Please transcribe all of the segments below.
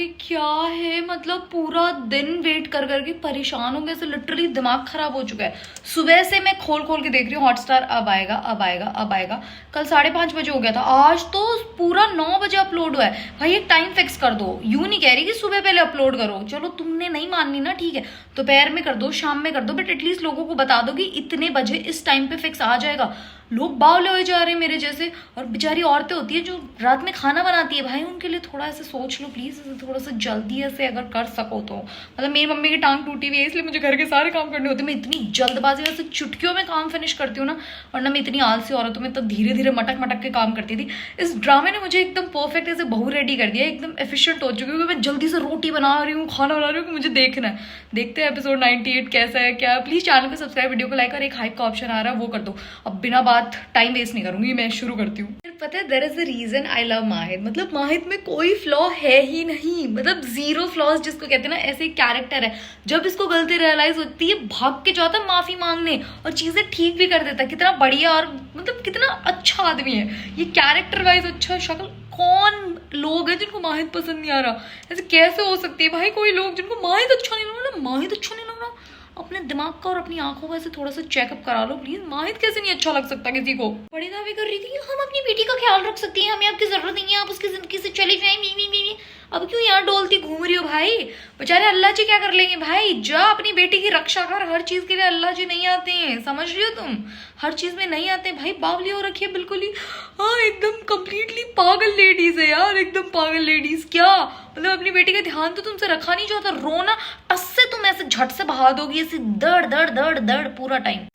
ये क्या है, मतलब पूरा दिन वेट कर करके परेशान हो गए, ऐसे लिटरली दिमाग खराब हो चुका है। सुबह से मैं खोल खोल के देख रही हूँ हॉटस्टार, अब आएगा अब आएगा अब आएगा। कल 5:30 बजे हो गया था, आज तो पूरा 9 बजे अपलोड हुआ है। भाई एक टाइम फिक्स कर दो, यूं नहीं कह रही कि सुबह पहले अपलोड करो, चलो तुमने नहीं माननी ना, ठीक है दोपहर में कर दो, शाम में कर दो, बट एटलीस्ट लोगों को बता दो कि इतने बजे इस टाइम पे फिक्स आ जाएगा। लोग बावले हो जा रहे हैं मेरे जैसे, और बेचारी औरतें होती है जो रात में खाना बनाती है, भाई उनके लिए थोड़ा ऐसे सोच लो प्लीज, थोड़ा सा जल्दी ऐसे अगर कर सको तो। मतलब मेरी मम्मी की टांग टूटी हुई है, इसलिए मुझे घर के सारे काम करने होते हैं। मैं इतनी जल्दबाजी में से चुटकियों में काम फिनिश करती हूँ ना, वरना मैं इतनी आलसी औरत हूँ, मैं तो धीरे धीरे मटक मटक के काम करती थी। इस ड्रामे ने मुझे एकदम परफेक्ट ऐसे बहू रेडी कर दिया, एकदम एफिशिएंट हो चुकी हूँ, मैं जल्दी से रोटी बना रही हूँ, खाना बना रही हूँ कि मुझे देखना है। देखते हैं एपिसोड 98 कैसा है क्या। प्लीज चैनल को सब्सक्राइब, वीडियो को लाइक और एक हाइप का ऑप्शन आ रहा है वो कर दो। अब बिना बात टाइम वेस्ट नहीं करूंगी, मैं शुरू करती हूँ। पता है there is a reason I love Mahid, मतलब माहिद में कोई फ्लॉ है ही नहीं, मतलब जीरो फ्लॉज जिसको कहते हैं ना, ऐसे कैरेक्टर है। जब इसको गलती रियलाइज होती है भाग के जाता है माफी मांगने और चीजें ठीक भी कर देता है। कितना बढ़िया और मतलब कितना अच्छा आदमी है ये, कैरेक्टर वाइज अच्छा। शक्ल कौन लोग हैं जिनको माहिद पसंद नहीं आ रहा, ऐसे कैसे हो सकती है भाई कोई लोग जिनको माहिद अच्छा नहीं लग रहा, माहिद अच्छा नहीं लग रहा। अपने दिमाग का और अपनी आंखों का ऐसे थोड़ा सा चेकअप करा लो प्लीज। माहिद कैसे नहीं अच्छा लग सकता किसी को। बड़ी दावे कर रही थी हम अपनी बेटी का ख्याल रख सकती हैं, हमें आपकी जरूरत नहीं है, आप उसकी जिंदगी से चली जाए। मी अब क्यों यहाँ डोलती घूम रही हो भाई, बेचारे अल्लाह जी क्या कर लेंगे भाई। जा अपनी बेटी की रक्षा कर, हर चीज के लिए अल्लाह जी नहीं आते हैं, समझ रही हो तुम, हर चीज में नहीं आते भाई। बावली हो रखी है बिल्कुल ही, हाँ एकदम कंप्लीटली पागल लेडीज है यार, एकदम पागल लेडीज। क्या मतलब अपनी बेटी का ध्यान तो तुमसे रखा नहीं चाहता, रोना टस से तुम ऐसे झट से बहा दोगी, ऐसे दर्द दर्द दर्द दर्द पूरा टाइम।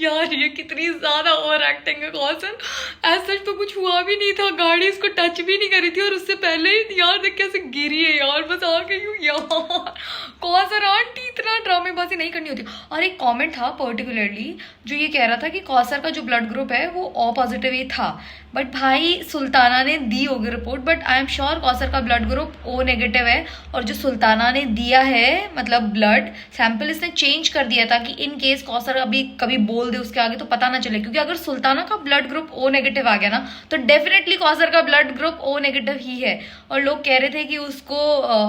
यार ये कितनी ज्यादा ओवर एक्टिंग है कौसर, ऐसा तो कुछ हुआ भी नहीं था, गाड़ी इसको टच भी नहीं करी थी और उससे पहले ही यार देख कैसे गिरी है यार, बस आ गई हूँ यार। कौसर आंटी इतना ड्रामेबाजी नहीं करनी होती। और एक कमेंट था पर्टिकुलरली जो ये कह रहा था कि कौसर का जो ब्लड ग्रुप है वो ओ पॉजिटिव ही था, बट भाई सुल्ताना ने दी होगी report, but I am sure Kausar का ब्लड ग्रुप ओ नेगेटिव है। और जो सुल्ताना ने दिया है मतलब ब्लड सैंपल, इसने चेंज कर दिया ताकि इन केस कौसर अभी कभी बोल दे उसके आगे तो पता ना चले, क्योंकि अगर सुल्ताना का ब्लड ग्रुप ओ नेगेटिव आ गया ना तो डेफिनेटली कौसर का ब्लड ग्रुप ओ नेगेटिव ही है। और लोग कह रहे थे कि उसको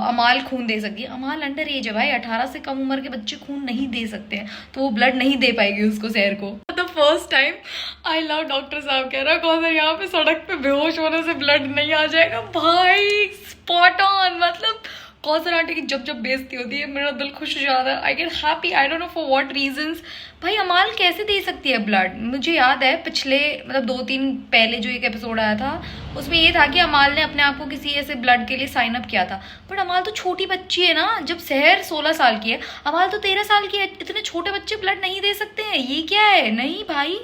अमाल खून दे सकती है, अमाल अंडर एज है भाई, 18 से कम उम्र के बच्चे खून नहीं दे सकते हैं, तो वो ब्लड नहीं दे पाएगी उसको शहर को। The first time I love doctor साहब कह रहा कौसर यहाँ पे सड़क पे बेहोश होने से ब्लड नहीं आ जाएगा भाई, स्पॉट ऑन। मतलब कौसर आंटी की जब जब बेइज्जती होती है मेरा दिल खुश हो जाता है, I get happy, I don't know for what reasons. भाई अमाल कैसे दे सकती है ब्लड, मुझे याद है पिछले मतलब 2-3 पहले जो एक एपिसोड आया था उसमें ये था कि अमाल ने अपने आप को किसी ऐसे ब्लड के लिए साइन अप किया था, बट अमाल तो छोटी बच्ची है ना, जब सहर 16 साल की है, अमाल तो 13 साल की है, इतने छोटे बच्चे ब्लड नहीं दे सकते हैं, ये क्या है। नहीं भाई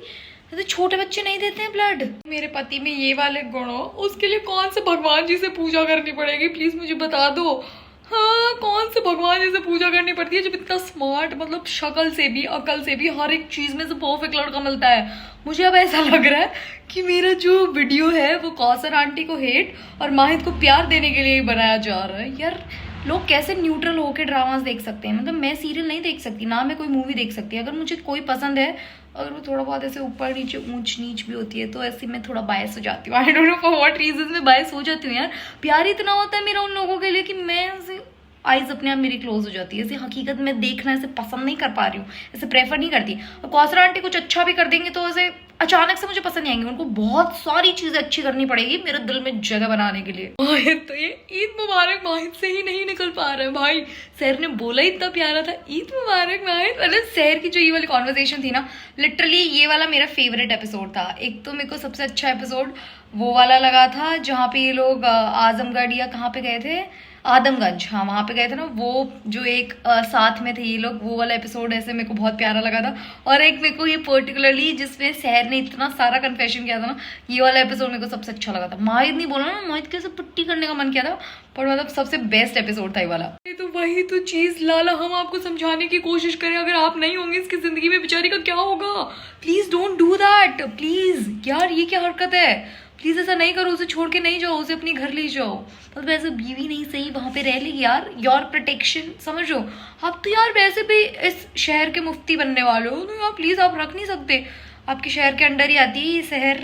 तो छोटे बच्चे नहीं देते हैं ब्लड। मेरे पति में ये वाले गुण हो, उसके लिए कौन से भगवान जी से पूजा करनी पड़ेगी प्लीज मुझे बता दो। हाँ कौन से भगवान जी से पूजा करनी पड़ती है जब इतना स्मार्ट, मतलब शक्ल से भी अकल से भी हर एक चीज में से परफेक्ट लड़का मिलता है। मुझे अब ऐसा लग रहा है कि मेरा जो वीडियो है वो कौसर आंटी को हेट और माहिद को प्यार देने के लिए बनाया जा रहा है। यार लोग कैसे न्यूट्रल होकर ड्रामास देख सकते हैं, मतलब मैं सीरियल नहीं देख सकती ना मैं कोई मूवी देख सकती, अगर मुझे कोई पसंद है अगर वो थोड़ा बहुत ऐसे ऊपर नीचे ऊंच नीच भी होती है तो ऐसे मैं थोड़ा बायस हो जाती हूँ, I don't know for what reason में बायस हो जाती हूँ यार। प्यार इतना होता है मेरा उन लोगों के लिए कि मैं उसे आइज अपने आप मेरी क्लोज हो जाती है, ऐसे हकीकत में देखना ऐसे पसंद नहीं कर पा रही हूँ, ऐसे प्रेफर नहीं करती। और कौसर आंटी कुछ अच्छा भी कर देंगे तो ऐसे अचानक से मुझे पसंद नहीं आएंगे, उनको बहुत सारी चीजें अच्छी करनी पड़ेगी मेरे दिल में जगह बनाने के लिए। माहिद तो ये ईद मुबारक माहिद से ही नहीं निकल पा रहा है भाई, सहर ने बोला इतना प्यारा था ईद मुबारक माहिद, मतलब सहर की जो ये वाली कॉन्वर्सेशन थी ना, लिटरली ये वाला मेरा फेवरेट एपिसोड था। एक तो मेरे को सबसे अच्छा एपिसोड वो वाला लगा था जहाँ पे ये लोग आजमगढ़ या कहाँ पे गए थे, आदमगंज, हाँ वहां पे गए थे ना, वो जो एक साथ में थे ये लोग, वो वाला एपिसोड ऐसे मेरे को बहुत प्यारा लगा था। और एक मेरे को ये पर्टिकुलरली जिसमें सहर ने इतना सारा कन्फेशन किया था ना, ये वाला एपिसोड मेरे को सबसे अच्छा लगा था। माहिद नहीं बोला ना, माहिद कैसे पुट्टी करने का मन किया था, पर मतलब सबसे बेस्ट एपिसोड था ये वाला। ये तो वही तो चीज लाला हम आपको समझाने की कोशिश करें, अगर आप नहीं होंगे इसकी जिंदगी में बेचारी का क्या होगा। Please don't do that please यार, ये क्या हरकत है, प्लीज ऐसा नहीं करो, उसे छोड़ के नहीं जाओ, उसे अपने घर ले जाओ, मतलब ऐसे बीवी नहीं सही वहां पे रह लेगी यार, योर प्रोटेक्शन समझो। आप तो यार वैसे भी इस शहर के मुफ्ती बनने वाले हो तो यार प्लीज आप रख नहीं सकते, आपके शहर के अंडर ही आती है ये शहर।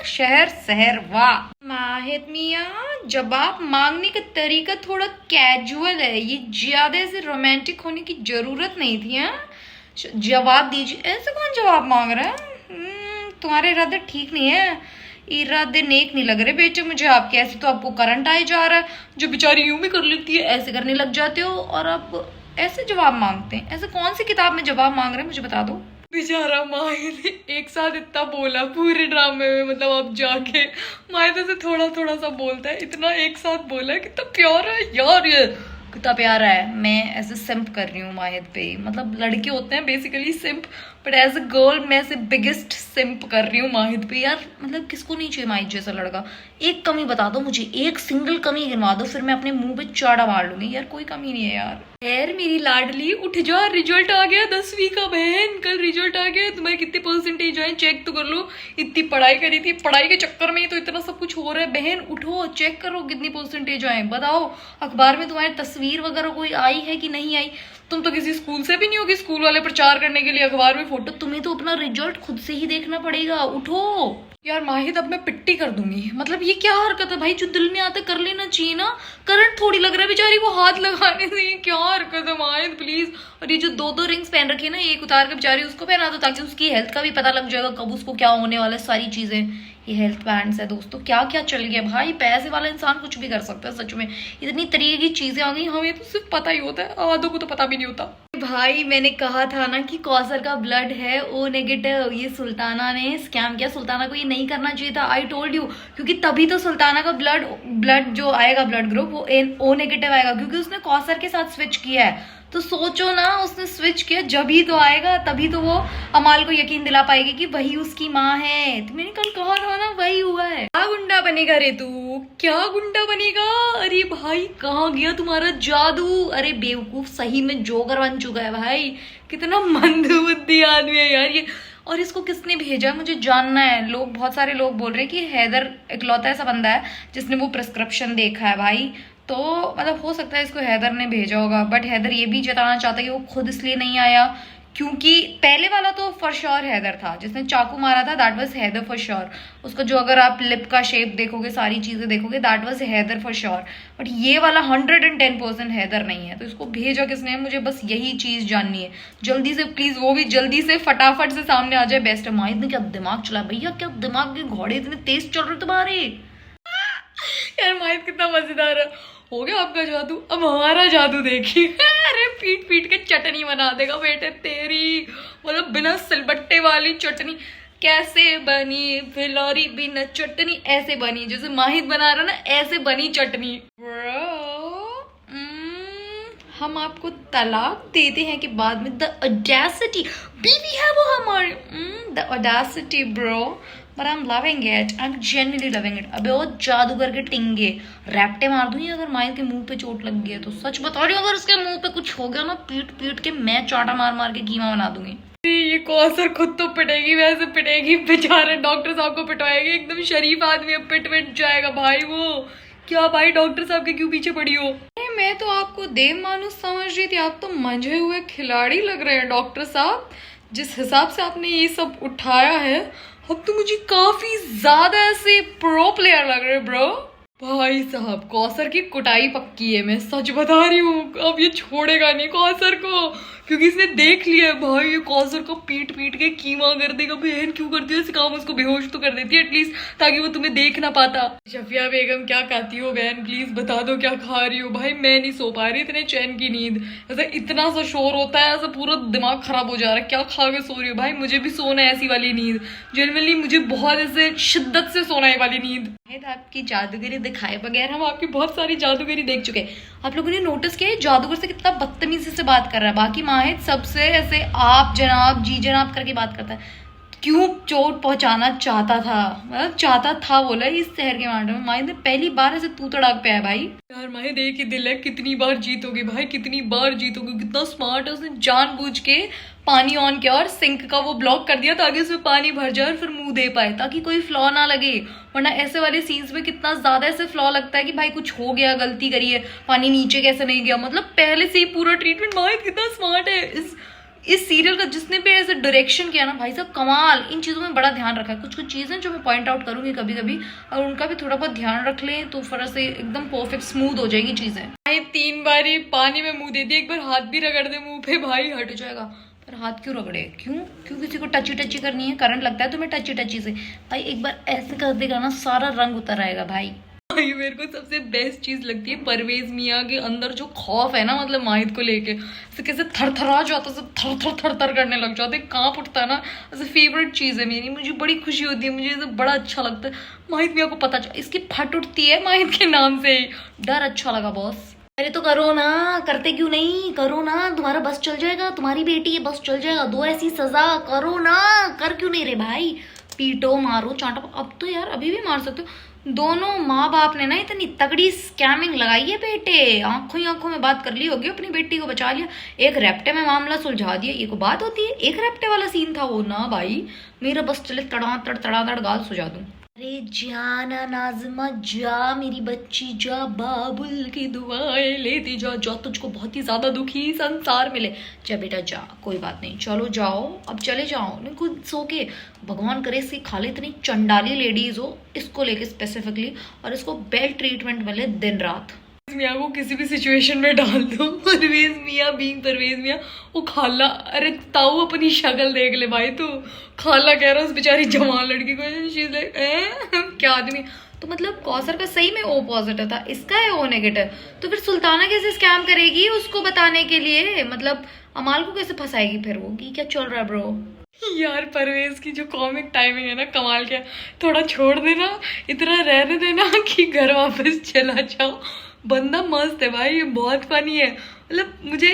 शहर शहर वाह। माहिद मियाँ, जवाब मांगने का तरीका थोड़ा कैजुअल है, ये ज्यादा से रोमांटिक होने की जरूरत नहीं थी। जवाब दीजिए। ऐसे कौन जवाब मांग रहा है? तुम्हारे इरादे ठीक नहीं है, इरादे नेक नहीं लग रहे बेटे मुझे आपके। ऐसे तो आपको करंट आए जा रहा है, जो बेचारी यूं भी कर लेती है ऐसे करने लग जाते हो, और आप ऐसे जवाब मांगते हैं। ऐसे कौन सी किताब में जवाब मांग रहे हैं मुझे बता दो। बेचारा माहिद एक साथ इतना बोला पूरे ड्रामे में, मतलब अब जाके माहिद से थोड़ा थोड़ा सा बोलता है, इतना एक साथ बोला है। कितना प्यारा है यार, ये कितना प्यारा है। मैं ऐसे सिंप कर रही हूँ माहिद पे, मतलब लड़के होते हैं basically simp, but as a girl मैं ऐसे बिगेस्ट सिंप कर रही हूँ माहिद पे। यार मतलब किसको नहीं चाहिए माहिद जैसा लड़का? एक कमी बता दो मुझे, एक सिंगल कमी गिनवा दो, फिर मैं अपने मुंह पे चाड़ा मार लूंगी। यार कोई कमी नहीं है यार। यार मेरी लाडली उठ जा, रिजल्ट आ गया 10वीं का बहन, कल रिजल्ट आ गया। तुम्हारे कितने परसेंटेज आए चेक तो कर लो। इतनी पढ़ाई करी थी, पढ़ाई के चक्कर में ही तो इतना सब कुछ हो रहा है बहन। उठो चेक करो कितनी परसेंटेज आए, बताओ अखबार में तुम्हारी तस्वीर वगैरह कोई आई है कि नहीं आई? तुम तो किसी स्कूल से भी नहीं होगी स्कूल वाले प्रचार करने के लिए अखबार में फोटो, तुम्हें तो अपना रिजल्ट खुद से ही देखना पड़ेगा। उठो यार माहिद, अब मैं पिट्टी कर दूंगी। मतलब ये क्या हरकत है भाई, जो दिल में आता कर लेना चाहिए ना। करंट थोड़ी लग रहा है बेचारी को हाथ लगाने से, ये क्या हरकत है माहिद प्लीज। और ये जो दो रिंग्स पहन रखी है ना, एक उतार के बेचारी उसको पहना दो, ताकि उसकी हेल्थ का भी पता लग जाएगा कब उसको क्या होने वाला है। सारी चीजें ये हेल्थ बैंड्स है दोस्तों, क्या क्या चल गया भाई। पैसे वाला इंसान कुछ भी कर सकता है सच में, इतनी तरीके की चीजें आ गई, हमें तो सिर्फ पता ही होता है, आधों को तो पता भी नहीं होता। भाई मैंने कहा था ना कि कौसर का ब्लड है ओ नेगेटिव। ये सुल्ताना ने स्कैम किया, सुल्ताना को ये नहीं करना चाहिए था, आई टोल्ड यू। क्योंकि तभी तो सुल्ताना का ब्लड जो आएगा, ब्लड ग्रुप वो ओ नेगेटिव आएगा, क्योंकि उसने कौसर के साथ स्विच किया है। तो सोचो ना, उसने स्विच किया जब ही तो आएगा, तभी तो वो अमाल को यकीन दिला पाएगी कि वही उसकी माँ है। तो मैंने कल कहा था ना, वही हुआ है। क्या गुंडा बनेगा रे तू, क्या गुंडा बनेगा? अरे भाई कहाँ गया तुम्हारा जादू? अरे बेवकूफ, सही में जोकर बन चुका है भाई। कितना मंदबुद्धि आदमी है यार ये। और इसको किसने भेजा मुझे जानना है। लोग, बहुत सारे लोग बोल रहे हैं कि हैदर इकलौता ऐसा बंदा है जिसने वो प्रिस्क्रिप्शन देखा है भाई। तो मतलब हो सकता है इसको हैदर ने भेजा होगा, बट हैदर ये भी जताना चाहता है कि वो खुद इसलिए नहीं आया क्योंकि पहले वाला तो फॉर श्योर हैदर था, जिसने चाकू मारा था, that was Haider for sure. उसका जो अगर आप लिप का शेप देखोगे, सारी चीजें देखोगे, that was Haider for sure. But ये वाला 110% हैदर नहीं है। तो इसको भेजा किसने है, मुझे बस यही चीज जाननी है। जल्दी से प्लीज, वो भी जल्दी से फटाफट से सामने आ जाए, बेस्ट है। माहिद ने क्या दिमाग चला भैया, क्या दिमाग के घोड़े इतने तेज चल रहे तुम्हारे। यार माहिद कितना मजेदार है। हो गया आपका जादू, अब हमारा जादू देखिए। अरे पीट पीट के चटनी बना देगा बेटे तेरी, मतलब बिना सिलबट्टे वाली चटनी। कैसे बनी फिलौरी बिना चटनी? ऐसे बनी जैसे माहिद बना रहा ना, ऐसे बनी चटनी। हम आपको तलाक देते हैं कि बाद में द ऑडेसिटी, बीवी है वो हमारी, the audacity bro, but I'm loving it, I'm genuinely loving it। अबे वो जादूगर के टिंगे रैप्टे मार दूंगी अगर माहिद के मुंह पे चोट लग गई है तो। सच बता रही हूँ, अगर उसके मुंह पे कुछ हो गया ना, पीट पीट के मैं चाटा मार मार के कीमा बना दूंगी। ये कौसर खुद तो पिटेगी, वैसे पिटेगी, बेचारे डॉक्टर साहब को पिटवाएगी। एकदम शरीफ आदमी है, पिट जाएगा भाई वो। क्या भाई डॉक्टर साहब के क्यों पीछे पड़ी हो? मैं तो आपको देव मानुस समझ रही थी, आप तो मंझे हुए खिलाड़ी लग रहे हैं डॉक्टर साहब। जिस हिसाब से आपने ये सब उठाया है, अब तो मुझे काफी ज्यादा ऐसे प्रो प्लेयर लग रहे ब्रो। भाई साहब कौसर की कुटाई पक्की है, मैं सच बता रही हूँ। अब ये छोड़ेगा नहीं कौसर को, क्योंकि इसने देख लिया है भाई, ये कौसर को पीट पीट के कीमा कर देगा। बहन क्यों करती है ऐसे काम, उसको बेहोश तो कर देती है एटलीस्ट, ताकि वो तुम्हें देख ना पाता। शफिया बेगम क्या खाती हो बहन, प्लीज बता दो क्या खा रही हो। भाई मैं नहीं सो पा रही, इतने चैन की नींद, ऐसा इतना सा शोर होता है, ऐसा पूरा दिमाग खराब हो जा रहा है। क्या खा के सो रही हो भाई? मुझे भी सोना है ऐसी वाली नींद, जनरली मुझे बहुत ऐसे शिद्दत से सोना है वाली नींद। आपकी जादूगरी दिखाए बगैर हम आपकी बहुत सारी जादूगरी देख चुके हैं। आप लोगों ने नोटिस किया जादूगर से कितना बदतमीजी से बात कर रहा है। बाकी माहिद सबसे ऐसे आप जनाब जी जनाब करके बात करता है। क्यों चोट पहुंचाना चाहता था, मतलब चाहता था बोला इस शहर के मामले में। माहिद ने पहली बार ऐसे तू तड़ाक पे है भाई। यार माहिद एक ही दिल है, कितनी बार जीतोगे भाई, कितनी बार जीतोगे। कितना स्मार्ट है, उसने जानबूझ के पानी ऑन किया और सिंक का वो ब्लॉक कर दिया ताकि उसमें पानी भर जाए और फिर मुंह दे पाए, ताकि कोई फ्लॉ ना लगे। वरना ऐसे वाले सीन्स में कितना ज्यादा ऐसे फ्लॉ लगता है कि भाई कुछ हो गया, गलती करी है, पानी नीचे कैसे नहीं गया। मतलब पहले से ही पूरा ट्रीटमेंट। माहिद कितना स्मार्ट है, इस इस सीरियल का जिसने भी ऐसे डायरेक्शन किया ना भाई साहब कमाल, इन चीज़ों में बड़ा ध्यान रखा है। कुछ कुछ चीज़ें जो मैं पॉइंट आउट करूंगी कभी कभी, और उनका भी थोड़ा बहुत ध्यान रख लें तो फिर से एकदम परफेक्ट स्मूथ हो जाएगी चीज़ें। भाई 3 बारी पानी में मुंह दे दिया, एक बार हाथ भी रगड़ दे मुंह पे भाई हट जाएगा। पर हाथ क्यों रगड़े, क्यों क्यों किसी को टची टची करनी है, करंट लगता है तुम्हें टची टची से, भाई एक बार ऐसे कर देगा ना सारा रंग उतर आएगा भाई। भाई मेरे को सबसे बेस्ट चीज लगती है परवेज मियाँ के अंदर जो खौफ है ना, मतलब माहिद को लेके, ऐसे कैसे थरथरा जाता है, थर थर थर थर करने लग जाते, कांप उठता है ना, ऐसे फेवरेट चीज है मेरी, मुझे बड़ी खुशी होती है, मुझे ऐसे बड़ा अच्छा लगता है। माहिद मियाँ को पता चला, इसकी फट उठती है माहिद के नाम से ही, डर अच्छा लगा बॉस। अरे तो करो ना, करते क्यों नहीं, करो ना, तुम्हारा बस चल जाएगा, तुम्हारी बेटी है बस चल जाएगा, दो ऐसी सजा, करो ना, कर क्यों नहीं रहे भाई, पीटो मारो चांटो, अब तो यार अभी भी मार सकते हो। दोनों माँ बाप ने ना इतनी तगड़ी स्कैमिंग लगाई है बेटे, आंखों ही आंखों में बात कर ली होगी, अपनी बेटी को बचा लिया, एक रैप्टे में मामला सुलझा दिया, ये को बात होती है, एक रैप्टे वाला सीन था वो ना भाई, मेरा बस चले तड़ातड़ गाल सुझा दूं। अरे जाना नाज़िमा जा मेरी बच्ची जा, बाबुल की दुआएं लेती जा, जा तुझको बहुत ही ज्यादा दुखी संसार मिले, जा बेटा जा, कोई बात नहीं, चलो जाओ अब चले जाओ, नहीं खुद सो के, भगवान करे इसकी खाली इतनी चंडाली लेडीज हो इसको लेके स्पेसिफिकली, और इसको बेल ट्रीटमेंट मिले दिन रात। मियाँ को किसी भी सिचुएशन में डाल दो, परवेज मियाँ बीइंग परवेज मियाँ, वो खाला, अरे ताऊ अपनी शक्ल देख ले भाई, तू खाला कह रहा उस बेचारी जवान लड़की को, शीज लाइक क्या आदमी। तो मतलब कौसर का सही में ओ पॉजिटिव था, इसका है ओ नेगेटिव, तो फिर सुल्ताना कैसे स्कैम करेगी उसको बताने के लिए, मतलब अमाल को कैसे फंसाएगी फिर वो, कि क्या चल रहा है ब्रो। यार परवेज की जो कॉमिक टाइमिंग है ना कमाल क्या, थोड़ा छोड़ देना, इतना रहने देना कि घर वापस चला जाओ, बंदा मस्त है भाई, बहुत फनी है, मतलब मुझे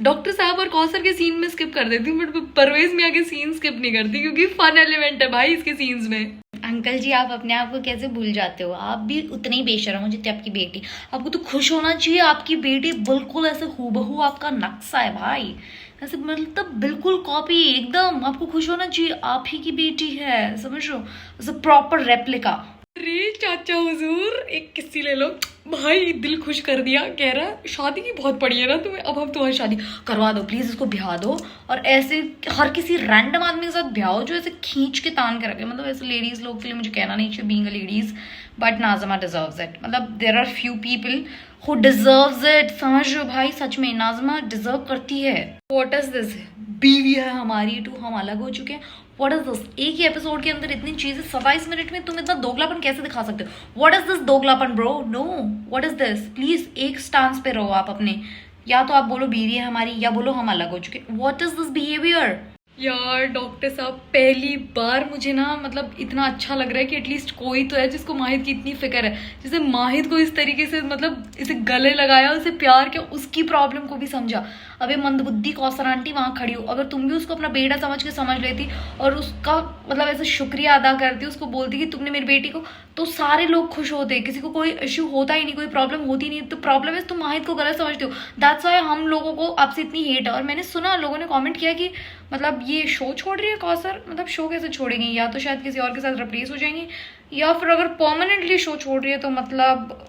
डॉक्टर साहब और कौसर के सीन में स्किप कर देती हूँ, बट परवेज मियाँ के सीन स्किप नहीं करती क्योंकि फन एलिमेंट है भाई इसके सीन्स में। अंकल जी आप अपने आप को कैसे भूल जाते हो, आप भी उतने ही बेशर्म हो जितनी आपकी बेटी, आपको तो खुश होना चाहिए, आपकी बेटी बिल्कुल ऐसे हूबहू आपका नक्शा है भाई, ऐसे मतलब बिल्कुल कॉपी एकदम, आपको खुश होना चाहिए, आप ही की बेटी है, समझ लो, ऐसे प्रॉपर रेप्लिका। अरे चाचा हुजूर एक किस्सी ले लो भाई, दिल खुश कर दिया, कह रहा शादी की बहुत पड़ी है ना तुम्हें, अब हम तुम्हारी शादी करवा दो प्लीज, इसको ब्याह दो, और ऐसे हर किसी रैंडम आदमी के साथ ब्याह हो जो ऐसे खींच के तान के रखे, मतलब ऐसे लेडीज लोग के लिए मुझे कहना नहीं चाहिए being a ladies, but Nazima deserves it, मतलब there are few people who deserves it, समझ लो भाई, सच में नाज़िमा डिजर्व करती है। व्हाट इज दिस, बीवी है हमारी टू हम अलग हो चुके हैं, व्हाट इज दिस, एक ही एपिसोड के अंदर इतनी चीजें 27 मिनट में तुम इतना दोगलापन कैसे दिखा सकते हो, व्हाट इज दिस दोगलापन bro, no what is this, please एक स्टांस पे रहो आप अपने, या तो आप बोलो बीवी है हमारी या बोलो हम अलग हो चुके, व्हाट इज दिस बिहेवियर। यार डॉक्टर साहब पहली बार मुझे ना मतलब इतना अच्छा लग रहा है कि एटलीस्ट कोई तो है जिसको माहिद की इतनी फिक्र है, जिसे माहिद को इस तरीके से मतलब इसे गले लगाया, उसे प्यार किया, उसकी प्रॉब्लम को भी समझा। अबे मंदबुद्धि कौसर आंटी वहां खड़ी हो, अगर तुम भी उसको अपना बेटा समझ के समझ लेती और उसका मतलब ऐसे शुक्रिया अदा करती, उसको बोलती कि तुमने मेरी बेटी को, तो सारे लोग खुश होते, किसी को कोई इश्यू होता ही नहीं, कोई प्रॉब्लम होती नहीं। तो प्रॉब्लम है तुम माहिद को गलत समझते हो, दैट्स व्हाई हम लोगों को आपसे इतनी हेट है। और मैंने सुना लोगों ने कमेंट किया कि मतलब ये शो छोड़ रही है कौसर, मतलब शो कैसे छोड़ेंगी, या तो शायद किसी और के साथ रिप्लेस हो जाएंगी, या फिर अगर परमानेंटली शो छोड़ रही है तो मतलब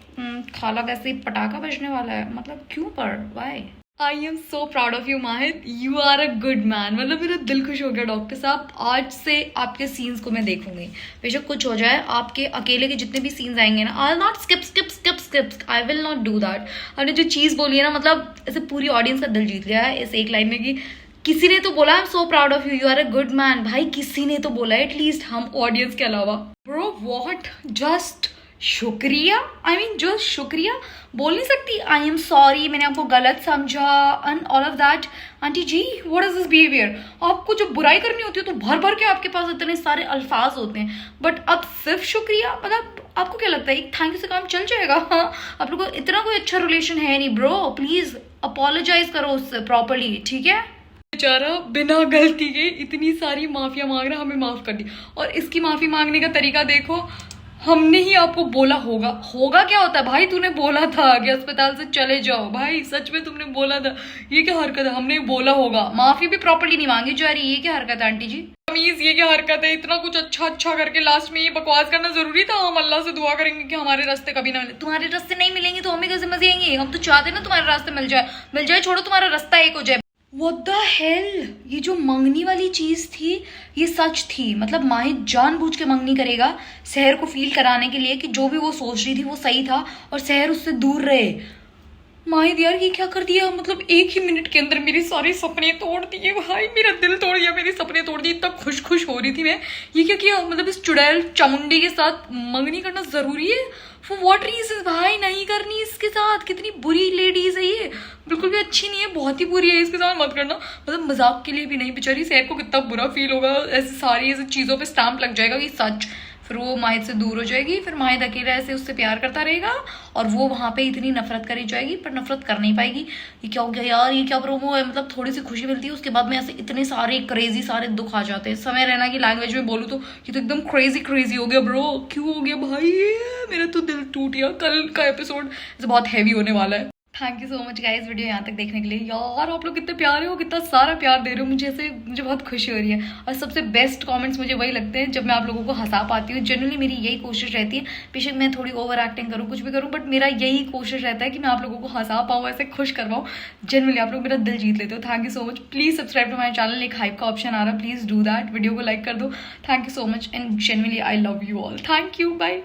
खाला वैसे ही पटाखा बजने वाला है, मतलब क्यों पर why. I am so proud of you Mahid, you are a good man, मतलब मेरा दिल खुश हो गया डॉक्टर साहब, आज से आपके सीन्स को मैं देखूंगी, बेशक कुछ हो जाए, आपके अकेले के जितने भी सीन्स आएंगे ना, I will not skip, I will not do that. आपने जो चीज़ बोली है ना, मतलब ऐसे पूरी ऑडियंस का दिल जीत लिया है इस एक लाइन में, कि किसी ने तो बोला I am so proud of you, you are a good man, भाई किसी ने तो बोला एटलीस्ट, हम ऑडियंस के अलावा। ब्रो व्हाट, जस्ट शुक्रिया, आई मीन जस्ट शुक्रिया बोल नहीं सकती, आई एम सॉरी मैंने आपको गलत समझा and all of that. Aunty ji what is this behaviour, आपको जब बुराई करनी होती है तो भर भर के आपके पास इतने सारे अल्फाज होते हैं, बट अब सिर्फ शुक्रिया, मतलब आपको क्या लगता है एक थैंक यू से काम चल जाएगा। हाँ आप लोगों को इतना कोई अच्छा रिलेशन है नहीं ब्रो, प्लीज अपोलोजाइज करो उससे प्रॉपरली, ठीक है। बेचारा बिना गलती के इतनी सारी माफिया मांग रहा, हमें माफ कर दी, और इसकी माफी मांगने का तरीका देखो, हमने ही आपको बोला होगा क्या होता है भाई, तूने बोला था कि अस्पताल से चले जाओ, भाई सच में तुमने बोला था, ये क्या हरकत है, हमने बोला होगा, माफी भी प्रॉपर्ली नहीं मांगी जा रही, ये क्या हरकत है आंटी जी, प्लीज ये क्या हरकत है, इतना कुछ अच्छा करके लास्ट में ये बकवास करना जरूरी था। हम अल्लाह से दुआ करेंगे कि हमारे रास्ते कभी ना मिले, तुम्हारे रास्ते नहीं मिलेंगे तो हमें कैसे मजे आएंगे, हम तो चाहते ना तुम्हारे रास्ते मिल जाए, छोड़ो तुम्हारा रास्ता एक हो जाए। व्हाट द हेल, ये जो मंगनी वाली चीज थी ये सच थी। मतलब माहिद जानबूझ के मंगनी करेगा सहर को फील कराने के लिए कि जो भी वो सोच रही थी वो सही था और सहर उससे दूर रहे। माहिद यार ये क्या कर दिया, मतलब एक ही मिनट के अंदर मेरी सारे सपने तोड़ दिए भाई, मेरा दिल तोड़ दिया, मेरे सपने तोड़ दिए। इतना खुश खुश हो रही थी मैं, ये क्या किया, मतलब इस चुड़ैल चामुंडी के साथ मंगनी करना जरूरी है? फॉर व्हाट रीजन भाई, नहीं करनी इसके साथ। कितनी बुरी लेडीज है ये, बिल्कुल भी अच्छी नहीं है, बहुत ही बुरी है, इसके साथ मत करना। मतलब मजाक के लिए भी नहीं, बेचारी सहर को कितना बुरा फील होगा, ऐसे सारी ऐसी चीजों पे स्टैंप लग जाएगा कि सच। फिर वो माहिद से दूर हो जाएगी, फिर माहिद अकेला ऐसे उससे प्यार करता रहेगा और वो वहां पे इतनी नफरत करी जाएगी पर नफरत कर नहीं पाएगी। ये क्या हो गया यार, ये क्या प्रोमो है, मतलब थोड़ी सी खुशी मिलती है उसके बाद में ऐसे इतने सारे क्रेजी सारे दुख आ जाते हैं। समय रहना की लैंग्वेज में बोलूँ तो ये तो एकदम क्रेजी क्रेजी हो गया ब्रो। क्यों हो गया भाई, मेरा तो दिल टूट गया। कल का एपिसोड बहुत हैवी होने वाला है। Thank you so much guys video यहाँ तक देखने के लिए। यार आप लोग कितने प्यारे हो, कितना सारा प्यार दे रहे हो मुझे, ऐसे मुझे बहुत खुशी हो रही है। और सबसे बेस्ट कमेंट्स मुझे वही लगते हैं जब मैं आप लोगों को हंसा पाती हूँ। जनरली मेरी यही कोशिश रहती है, बेशक मैं थोड़ी ओवर एक्टिंग करूँ कुछ भी करूँ, बट मेरा यही कोशिश रहता है कि मैं आप लोगों को हंसा पाऊँ, ऐसे खुश कर पाऊँ। जनरली आप लोग मेरा दिल जीत लेते हो। Thank you so much. Please subscribe to my channel, एक हाइप का ऑप्शन आ रहा है, प्लीज डू दैट। वीडियो को लाइक कर दो। Thank you so much and generally I love you all. Thank you, bye.